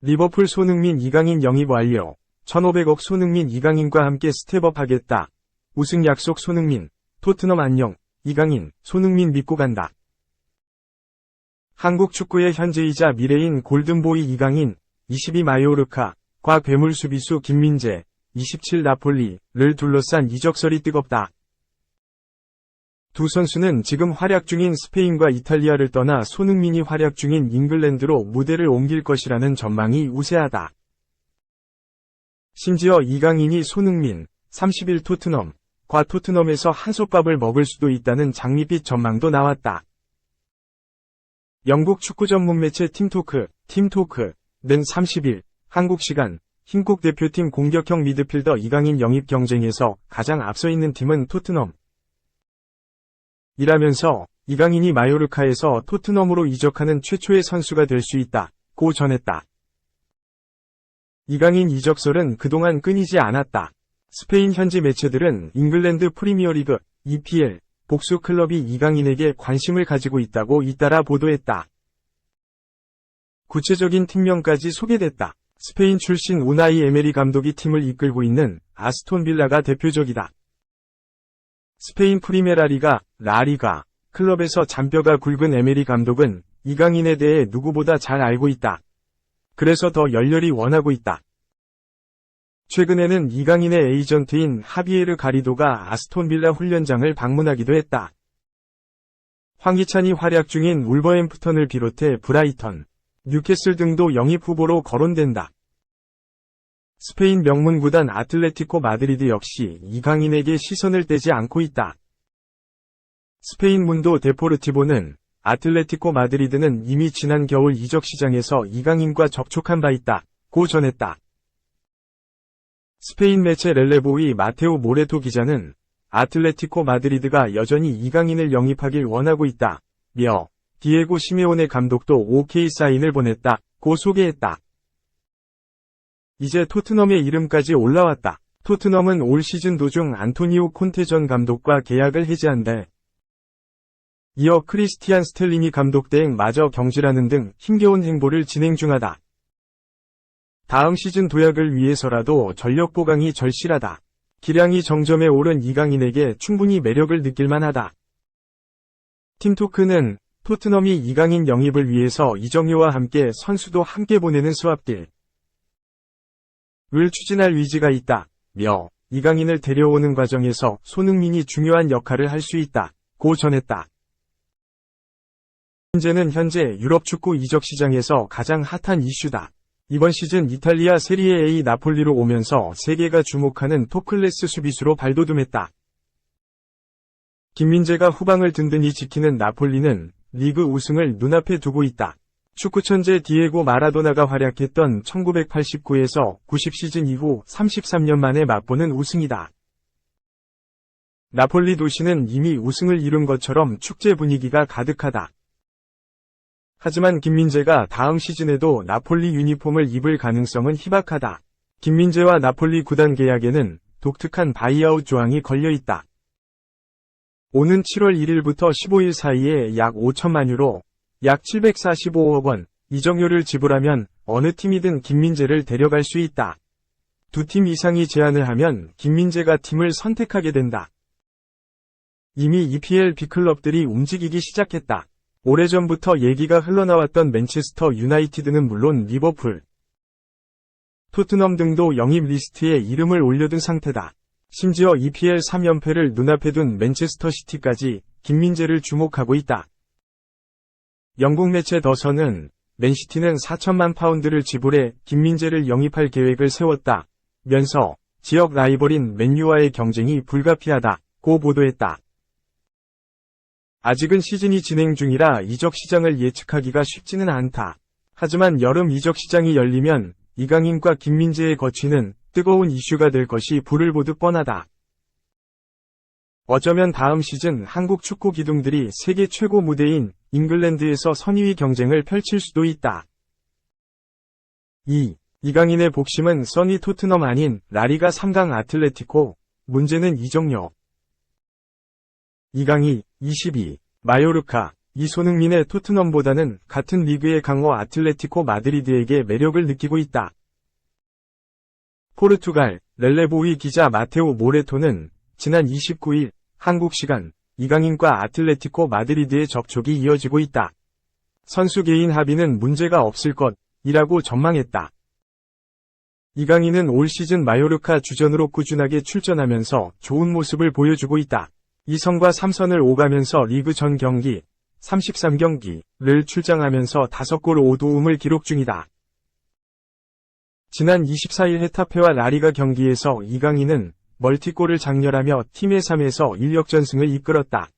리버풀 손흥민 이강인 영입 완료. 1,500억 손흥민 이강인과 함께 스텝업 하겠다. 우승 약속 손흥민. 토트넘 안녕. 이강인, 손흥민 믿고 간다. 한국 축구의 현재이자 미래인 골든보이 이강인, 22 마요르카, 과 괴물 수비수 김민재, 27 나폴리를 둘러싼 이적설이 뜨겁다. 두 선수는 지금 활약 중인 스페인과 이탈리아를 떠나 손흥민이 활약 중인 잉글랜드로 무대를 옮길 것이라는 전망이 우세하다. 심지어 이강인이 손흥민, 31 토트넘과 토트넘에서 한솥밥을 먹을 수도 있다는 장밋빛 전망도 나왔다. 영국 축구 전문 매체 팀토크는 30일 한국 시간 흰국 대표팀 공격형 미드필더 이강인 영입 경쟁에서 가장 앞서 있는 팀은 토트넘 이라면서 이강인이 마요르카에서 토트넘으로 이적하는 최초의 선수가 될 수 있다고 전했다. 이강인 이적설은 그동안 끊이지 않았다. 스페인 현지 매체들은 잉글랜드 프리미어리그 EPL 복수 클럽이 이강인에게 관심을 가지고 있다고 잇따라 보도했다. 구체적인 팀명까지 소개됐다. 스페인 출신 우나이 에메리 감독이 팀을 이끌고 있는 아스톤 빌라가 대표적이다. 스페인 프리메라리가, 라리가, 클럽에서 잔뼈가 굵은 에메리 감독은 이강인에 대해 누구보다 잘 알고 있다. 그래서 더 열렬히 원하고 있다. 최근에는 이강인의 에이전트인 하비에르 가리도가 아스톤 빌라 훈련장을 방문하기도 했다. 황희찬이 활약 중인 울버햄프턴을 비롯해 브라이턴, 뉴캐슬 등도 영입 후보로 거론된다. 스페인 명문 구단 아틀레티코 마드리드 역시 이강인에게 시선을 떼지 않고 있다. 스페인 문도 데포르티보는 아틀레티코 마드리드는 이미 지난 겨울 이적 시장에서 이강인과 접촉한 바 있다고 전했다. 스페인 매체 렐레보의 마테오 모레토 기자는 아틀레티코 마드리드가 여전히 이강인을 영입하길 원하고 있다며 디에고 시메오네 감독도 OK 사인을 보냈다고 소개했다. 이제 토트넘의 이름까지 올라왔다. 토트넘은 올 시즌 도중 안토니오 콘테 전 감독과 계약을 해지한 데 이어 크리스티안 스텔리니 감독 대행마저 경질하는 등 힘겨운 행보를 진행 중하다. 다음 시즌 도약을 위해서라도 전력 보강이 절실하다. 기량이 정점에 오른 이강인에게 충분히 매력을 느낄만하다. 팀토크는 토트넘이 이강인 영입을 위해서 이정효와 함께 선수도 함께 보내는 스왑딜 을 추진할 의지가 있다며 이강인을 데려오는 과정에서 손흥민이 중요한 역할을 할 수 있다고 전했다. 문제는 현재 유럽 축구 이적 시장에서 가장 핫한 이슈다. 이번 시즌 이탈리아 세리에 A 나폴리로 오면서 세계가 주목하는 톱클래스 수비수로 발돋움했다. 김민재가 후방을 든든히 지키는 나폴리는 리그 우승을 눈앞에 두고 있다. 축구 천재 디에고 마라도나가 활약했던 1989에서 90 시즌 이후 33년 만에 맛보는 우승이다. 나폴리 도시는 이미 우승을 이룬 것처럼 축제 분위기가 가득하다. 하지만 김민재가 다음 시즌에도 나폴리 유니폼을 입을 가능성은 희박하다. 김민재와 나폴리 구단 계약에는 독특한 바이아웃 조항이 걸려있다. 오는 7월 1일부터 15일 사이에 약 5천만 유로, 약 745억 원, 이적료를 지불하면 어느 팀이든 김민재를 데려갈 수 있다. 두 팀 이상이 제안을 하면 김민재가 팀을 선택하게 된다. 이미 EPL B클럽들이 움직이기 시작했다. 오래전부터 얘기가 흘러나왔던 맨체스터 유나이티드는 물론 리버풀, 토트넘 등도 영입 리스트에 이름을 올려둔 상태다. 심지어 EPL 3연패를 눈앞에 둔 맨체스터 시티까지 김민재를 주목하고 있다. 영국 매체 더선은 맨시티는 4천만 파운드를 지불해 김민재를 영입할 계획을 세웠다면서 지역 라이벌인 맨유와의 경쟁이 불가피하다고 보도했다. 아직은 시즌이 진행 중이라 이적 시장을 예측하기가 쉽지는 않다. 하지만 여름 이적 시장이 열리면 이강인과 김민재의 거취는 뜨거운 이슈가 될 것이 불을 보듯 뻔하다. 어쩌면 다음 시즌 한국 축구 기둥들이 세계 최고 무대인 잉글랜드에서 선의위 경쟁을 펼칠 수도 있다. 2. 이강인의 복심은 써니 토트넘 아닌 라리가 3강 아틀레티코. 문제는 이정효. 이강인, 22. 마요르카. 이 손흥민의 토트넘보다는 같은 리그의 강호 아틀레티코 마드리드에게 매력을 느끼고 있다. 포르투갈, 렐레보위 기자 마테오 모레토는 지난 29일 한국 시간 이강인과 아틀레티코 마드리드의 접촉이 이어지고 있다. 선수 개인 합의는 문제가 없을 것이라고 전망했다. 이강인은 올 시즌 마요르카 주전으로 꾸준하게 출전하면서 좋은 모습을 보여주고 있다. 2선과 3선을 오가면서 리그 전 경기 33경기를 출장하면서 5골 5도움을 기록 중이다. 지난 24일 헤타페와 라리가 경기에서 이강인은 멀티골을 장렬하며 팀의 3에서 1역전승을 이끌었다.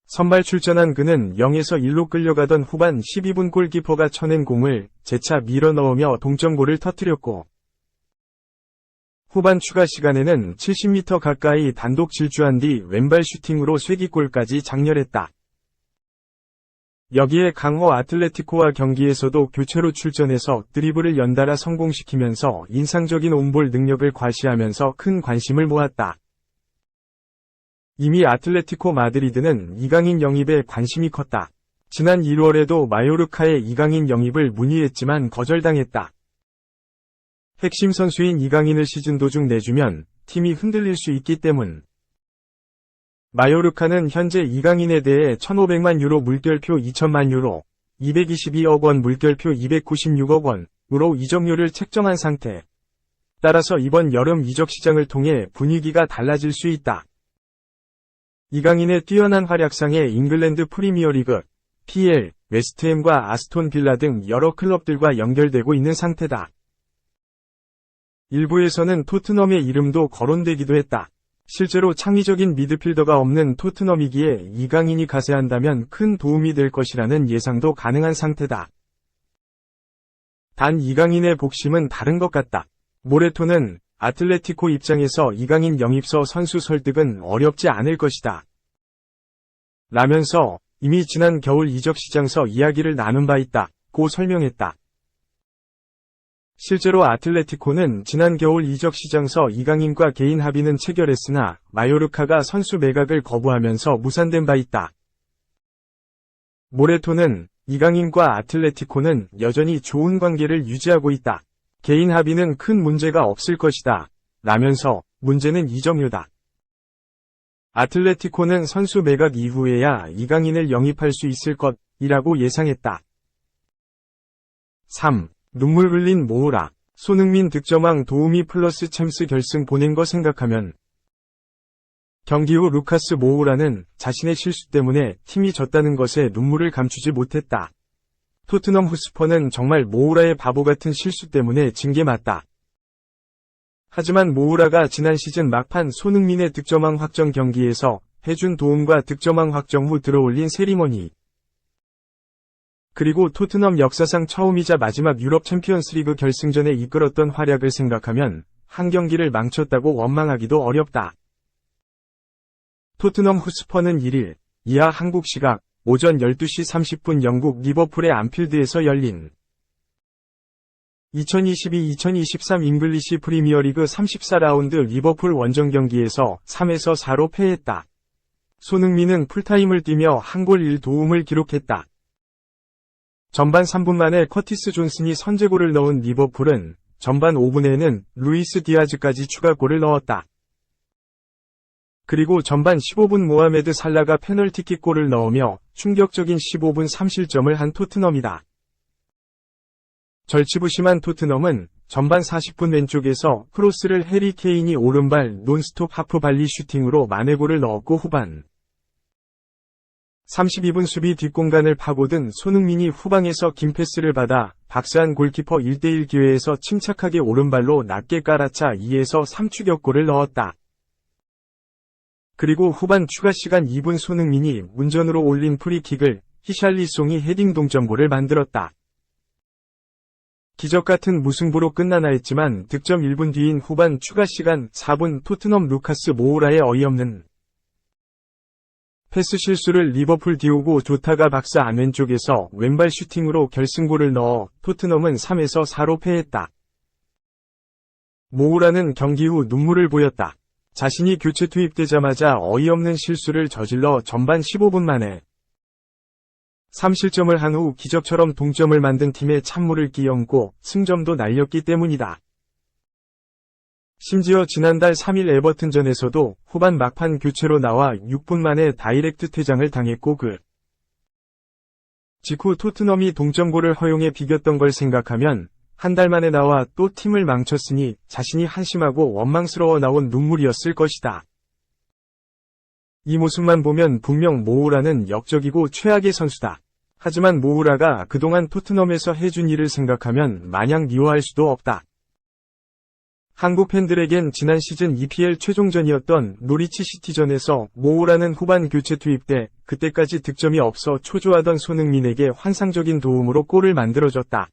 선발 출전한 그는 0에서 1로 끌려가던 후반 12분 골키퍼가 쳐낸 공을 재차 밀어넣으며 동점골을 터뜨렸고, 후반 추가 시간에는 70m 가까이 단독 질주한 뒤 왼발 슈팅으로 쐐기골까지 장렬했다. 여기에 강호 아틀레티코와 경기에서도 교체로 출전해서 드리블을 연달아 성공시키면서 인상적인 온볼 능력을 과시하면서 큰 관심을 모았다. 이미 아틀레티코 마드리드는 이강인 영입에 관심이 컸다. 지난 1월에도 마요르카의 이강인 영입을 문의했지만 거절당했다. 핵심 선수인 이강인을 시즌 도중 내주면 팀이 흔들릴 수 있기 때문. 마요르카는 현재 이강인에 대해 1,500만 유로 물결표 2,000만 유로, 222억 원 물결표 296억 원으로 이적료를 책정한 상태. 따라서 이번 여름 이적 시장을 통해 분위기가 달라질 수 있다. 이강인의 뛰어난 활약상에 잉글랜드 프리미어리그, PL, 웨스트햄과 아스톤 빌라 등 여러 클럽들과 연결되고 있는 상태다. 일부에서는 토트넘의 이름도 거론되기도 했다. 실제로 창의적인 미드필더가 없는 토트넘이기에 이강인이 가세한다면 큰 도움이 될 것이라는 예상도 가능한 상태다. 단 이강인의 복심은 다른 것 같다. 모레토는 아틀레티코 입장에서 이강인 영입서 선수 설득은 어렵지 않을 것이다. 라면서 이미 지난 겨울 이적 시장서 이야기를 나눈 바 있다고 설명했다. 실제로 아틀레티코는 지난 겨울 이적 시장서 이강인과 개인 합의는 체결했으나 마요르카가 선수 매각을 거부하면서 무산된 바 있다. 모레토는 이강인과 아틀레티코는 여전히 좋은 관계를 유지하고 있다. 개인 합의는 큰 문제가 없을 것이다. 라면서 문제는 이적료다. 아틀레티코는 선수 매각 이후에야 이강인을 영입할 수 있을 것이라고 예상했다. 3. 눈물 흘린 모우라. 손흥민 득점왕 도우미 플러스 챔스 결승 보낸 거 생각하면. 경기 후 루카스 모우라는 자신의 실수 때문에 팀이 졌다는 것에 눈물을 감추지 못했다. 토트넘 후스퍼는 정말 모우라의 바보 같은 실수 때문에 진 게 맞다. 하지만 모우라가 지난 시즌 막판 손흥민의 득점왕 확정 경기에서 해준 도움과 득점왕 확정 후 들어올린 세리머니. 그리고 토트넘 역사상 처음이자 마지막 유럽 챔피언스리그 결승전에 이끌었던 활약을 생각하면 한 경기를 망쳤다고 원망하기도 어렵다. 토트넘 후스퍼는 1일 이하 한국 시각 오전 12시 30분 영국 리버풀의 안필드에서 열린 2022-2023 잉글리시 프리미어리그 34라운드 리버풀 원정 경기에서 3에서 4로 패했다. 손흥민은 풀타임을 뛰며 한 골 1도움을 기록했다. 전반 3분 만에 커티스 존슨이 선제골을 넣은 리버풀은 전반 5분에는 루이스 디아즈까지 추가골을 넣었다. 그리고 전반 15분 모하메드 살라가 페널티킥골을 넣으며 충격적인 15분 3실점을 한 토트넘이다. 절치부심한 토트넘은 전반 40분 왼쪽에서 크로스를 해리 케인이 오른발 논스톱 하프 발리 슈팅으로 만회골을 넣었고 후반 32분 수비 뒷공간을 파고든 손흥민이 후방에서 긴 패스를 받아 박스한 골키퍼 1대1 기회에서 침착하게 오른발로 낮게 깔아차 2에서 3 추격골을 넣었다. 그리고 후반 추가 시간 2분 손흥민이 문전으로 올린 프리킥을 히샬리송이 헤딩 동점골을 만들었다. 기적같은 무승부로 끝나나 했지만 득점 1분 뒤인 후반 추가 시간 4분 토트넘 루카스 모우라의 어이없는 패스 실수를 리버풀 디오고 조타가 박스 안 왼쪽에서 왼발 슈팅으로 결승골을 넣어 토트넘은 3에서 4로 패했다. 모우라는 경기 후 눈물을 보였다. 자신이 교체 투입되자마자 어이없는 실수를 저질러 전반 15분 만에 3실점을 한 후 기적처럼 동점을 만든 팀에 찬물을 끼얹고 승점도 날렸기 때문이다. 심지어 지난달 3일 에버튼전에서도 후반 막판 교체로 나와 6분 만에 다이렉트 퇴장을 당했고 그 직후 토트넘이 동점골을 허용해 비겼던 걸 생각하면 한 달 만에 나와 또 팀을 망쳤으니 자신이 한심하고 원망스러워 나온 눈물이었을 것이다. 이 모습만 보면 분명 모우라는 역적이고 최악의 선수다. 하지만 모우라가 그동안 토트넘에서 해준 일을 생각하면 마냥 미워할 수도 없다. 한국 팬들에겐 지난 시즌 EPL 최종전이었던 노리치 시티전에서 모우라는 후반 교체 투입 때 그때까지 득점이 없어 초조하던 손흥민에게 환상적인 도움으로 골을 만들어줬다.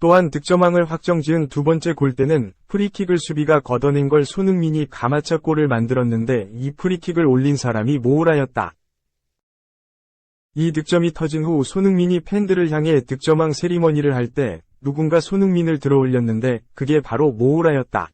또한 득점왕을 확정지은 두 번째 골 때는 프리킥을 수비가 걷어낸 걸 손흥민이 가마차 골을 만들었는데 이 프리킥을 올린 사람이 모우라였다. 이 득점이 터진 후 손흥민이 팬들을 향해 득점왕 세리머니를 할 때 누군가 손흥민을 들어올렸는데 그게 바로 모우라였다.